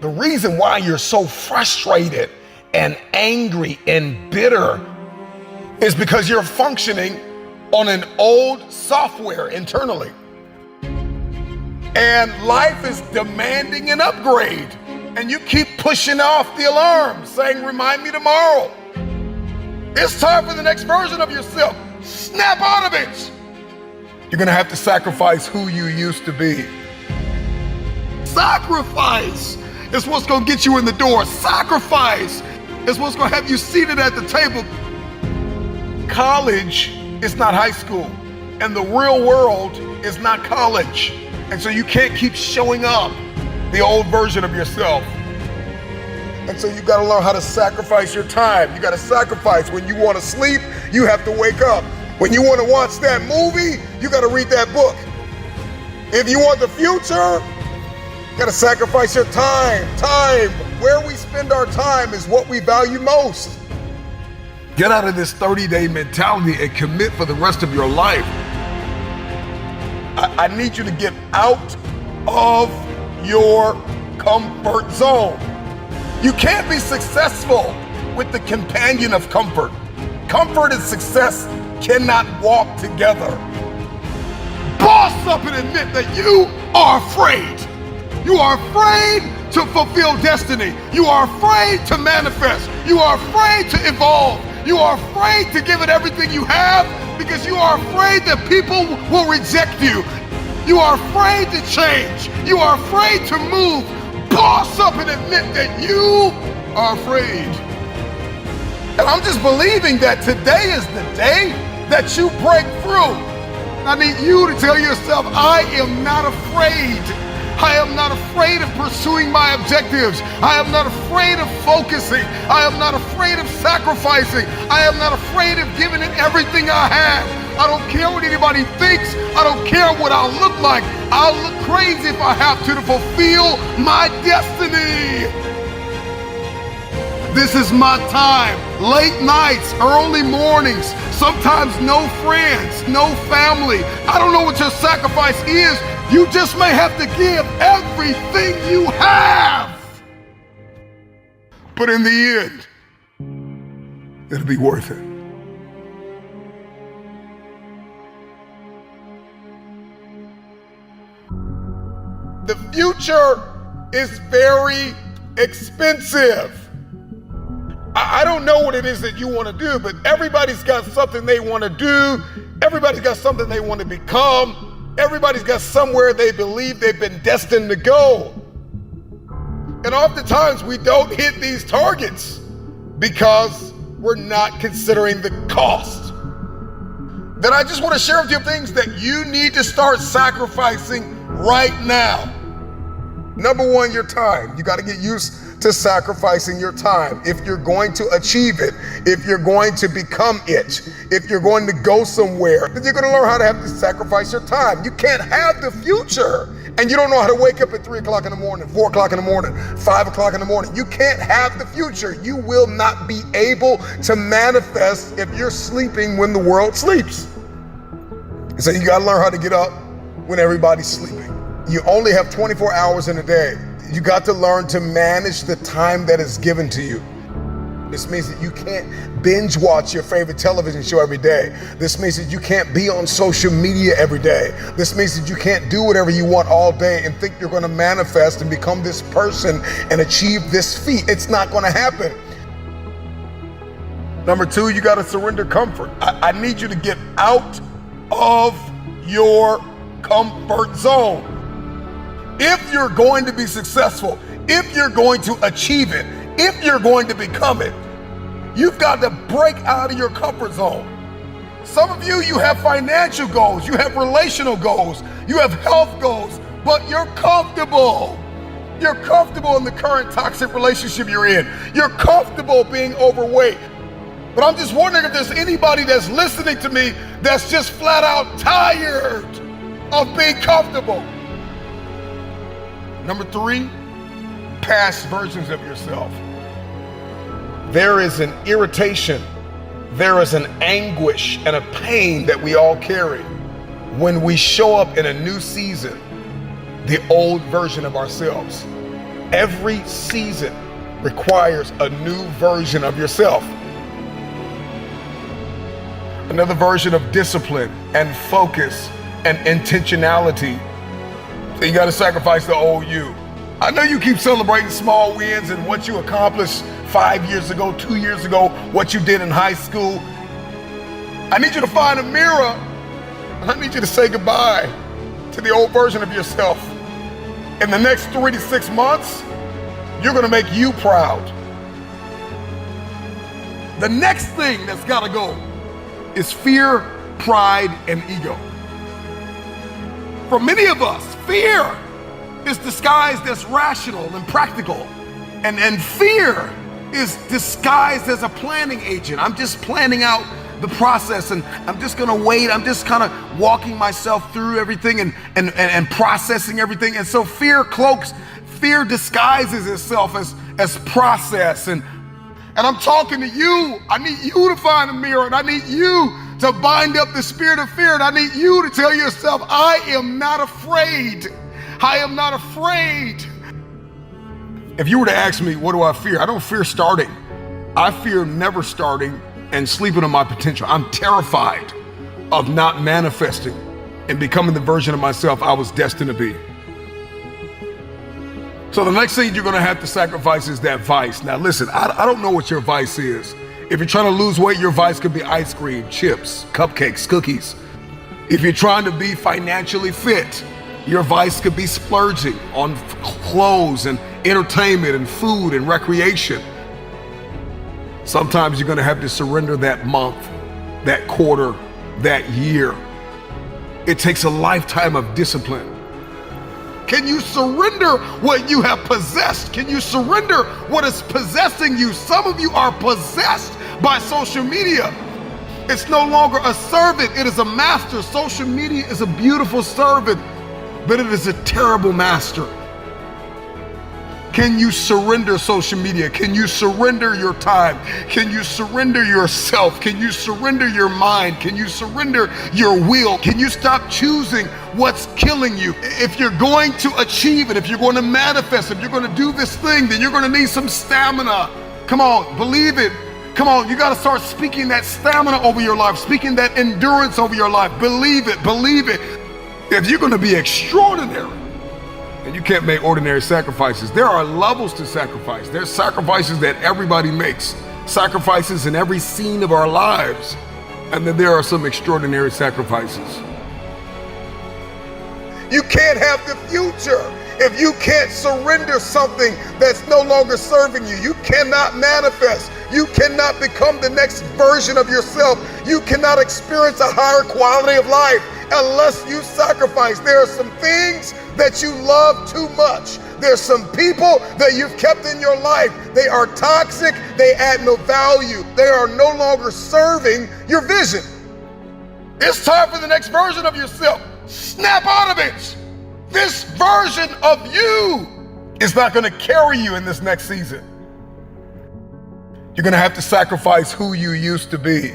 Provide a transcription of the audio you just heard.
The reason why you're so frustrated and angry and bitter is because you're functioning on an old software internally. And life is demanding an upgrade. And you keep pushing off the alarm, saying, remind me tomorrow. It's time for the next version of yourself. Snap out of it. You're gonna have to sacrifice who you used to be. Sacrifice is what's gonna get you in the door. Sacrifice is what's gonna have you seated at the table. College is not high school, and the real world is not college. And so you can't keep showing up the old version of yourself. And so you gotta learn how to sacrifice your time. You gotta sacrifice. When you wanna sleep, you have to wake up. When you wanna watch that movie, you gotta read that book. If you want the future, you gotta sacrifice your time. Time, where we spend our time is what we value most. Get out of this 30-day mentality and commit for the rest of your life. I need you to get out of your comfort zone. You can't be successful with the companion of comfort. Comfort and success cannot walk together. Boss up and admit that you are afraid. You are afraid to fulfill destiny. You are afraid to manifest. You are afraid to evolve. You are afraid to give it everything you have because you are afraid that people will reject you. You are afraid to change. You are afraid to move. Boss up and admit that you are afraid. And I'm just believing that today is the day that you break through. I need you to tell yourself, I am not afraid. I am not afraid of pursuing my objectives. I am not afraid of focusing. I am not afraid of sacrificing. I am not afraid of giving it everything I have. I don't care what anybody thinks. I don't care what I'll look like. I'll look crazy if I have to fulfill my destiny. This is my time. Late nights, early mornings, sometimes no friends, no family. I don't know what your sacrifice is. You just may have to give everything you have. But in the end, it'll be worth it. The future is very expensive. I don't know what it is that you want to do, but everybody's got something they want to do. Everybody's got something they want to become. Everybody's got somewhere they believe they've been destined to go. And oftentimes we don't hit these targets because we're not considering the cost. Then I just want to share with you things that you need to start sacrificing right now. Number one, your time. You got to get used to sacrificing your time. If you're going to achieve it, if you're going to become it, if you're going to go somewhere, then you're going to learn how to have to sacrifice your time. You can't have the future and you don't know how to wake up at 3 o'clock in the morning, 4 o'clock in the morning, 5 o'clock in the morning. You can't have the future. You will not be able to manifest if you're sleeping when the world sleeps. So you got to learn how to get up when everybody's sleeping. You only have 24 hours in a day. You got to learn to manage the time that is given to you. This means that you can't binge watch your favorite television show every day. This means that you can't be on social media every day. This means that you can't do whatever you want all day and think you're going to manifest and become this person and achieve this feat. It's not going to happen. Number two, you got to surrender comfort. I need you to get out of your comfort zone. If you're going to be successful, if you're going to achieve it, if you're going to become it, you've got to break out of your comfort zone. Some of you have financial goals, you have relational goals, you have health goals, but you're comfortable. You're comfortable in the current toxic relationship you're in. You're comfortable being overweight. But I'm just wondering if there's anybody that's listening to me that's just flat out tired of being comfortable. Number three, past versions of yourself. There is an irritation, there is an anguish and a pain that we all carry when we show up in a new season, the old version of ourselves. Every season requires a new version of yourself. Another version of discipline and focus and intentionality. So you got to sacrifice the old you. I know you keep celebrating small wins and what you accomplished 5 years ago, 2 years ago, what you did in high school. I need you to find a mirror and I need you to say goodbye to the old version of yourself. In the next 3 to 6 months, you're going to make you proud. The next thing that's got to go is fear, pride, and ego. For many of us, fear is disguised as rational and practical. And fear is disguised as a planning agent. I'm just planning out the process and I'm just gonna wait. I'm just kind of walking myself through everything and processing everything. And so fear disguises itself as process. And I'm talking to you. I need you to find a mirror and I need you to bind up the spirit of fear. And I need you to tell yourself, I am not afraid. I am not afraid. If you were to ask me, what do I fear? I don't fear starting. I fear never starting and sleeping on my potential. I'm terrified of not manifesting and becoming the version of myself I was destined to be. So the next thing you're gonna have to sacrifice is that vice. Now listen, I don't know what your vice is. If you're trying to lose weight, your vice could be ice cream, chips, cupcakes, cookies. If you're trying to be financially fit, your vice could be splurging on clothes and entertainment and food and recreation. Sometimes you're gonna have to surrender that month, that quarter, that year. It takes a lifetime of discipline. Can you surrender what you have possessed? Can you surrender what is possessing you? Some of you are possessed by social media. It's no longer a servant, it is a master. Social media is a beautiful servant, but it is a terrible master. Can you surrender social media? Can you surrender your time? Can you surrender yourself? Can you surrender your mind? Can you surrender your will? Can you stop choosing what's killing you? If you're going to achieve it, if you're going to manifest, if you're going to do this thing, then you're going to need some stamina. Come on, believe it. Come on, you got to start speaking that stamina over your life, speaking that endurance over your life. Believe it, believe it. If you're going to be extraordinary, and you can't make ordinary sacrifices. There are levels to sacrifice. There's sacrifices that everybody makes, sacrifices in every scene of our lives. And then there are some extraordinary sacrifices. You can't have the future if you can't surrender something that's no longer serving you. You cannot manifest. You cannot become the next version of yourself. You cannot experience a higher quality of life unless you sacrifice. There are some things that you love too much. There's some people that you've kept in your life. They are toxic. They add no value. They are no longer serving your vision. It's time for the next version of yourself. Snap out of it. This version of you is not going to carry you in this next season. You're going to have to sacrifice who you used to be.